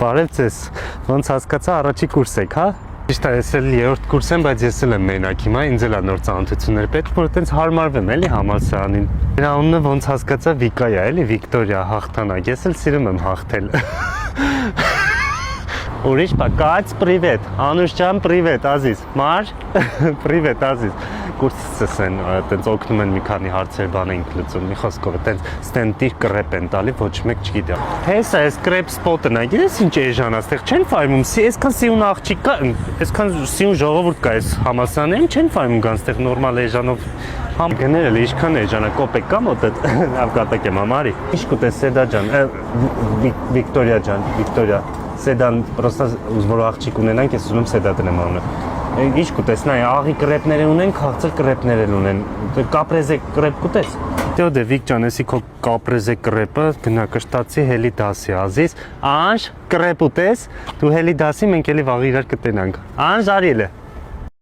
Բարև ձեզ, ոնց հասկացա առաջի կուրս եք, հա? Ճիշտ է, ես էլ երրորդ կուրս եմ, բայց ես էլ եմ մենակ հիմա, ինձ էլ է նոր ծանոթություններ պետք, որ այտենց հարմարվեմ էլի համալսարանին։ Նրա անունը ոնց հասկացա Վիկայա, էլի Վիկտորիա հաղթանակ, ես էլ սիրում եմ հաղթել։ Ուրիշ բակաց, պրիվետ, Անուշ ջան, պրիվետ, Ազիզ, Մար, պրիվետ, Ազիզ։ Կուրսից են, այտենց օգնում են մի քանի հարցեր բան ենք լուծում, մի խոսքով, այտենց ստենտիր կրեպ են տալի, ոչ մեկ չգիտի։ Հեսա, այս կրեպ սպոտը նա, գիտես ինչ էժան է, այստեղ չեն ֆայմում, այսքան սիուն աղջիկ կա, այսքան սիուն ժողովուրդ կա այս համալսարանում, չեն ֆայմում կան այստեղ նորմալ էժանով համ գնել էլ ինչքան էժան է, կոպեկ կա մոտդ, լավ կատակ եմ ամարի։ Ինչ կուտես Սեդա ջան, Վիկտորիա ջան, Վիկտորիա, Սեդան, պրոստա որ աղջիկ ունենանք, ես ուզում Սեդա տնեմ անունը։ Ինչ կուտես, նայ, աղի կրեպներ ունեն, քաղցր կրեպներ ունեն, կապրեզե կրեպ կուտես։ Դե Վիկ ջան, էսի քո կապրեզե կրեպը գնա կշտացի հելի դասի Ազիզ, Անժ կրեպ ուտես, դու հելի դասի մենք էլի վաղ իրար կտենանք։ Անժ Արիելը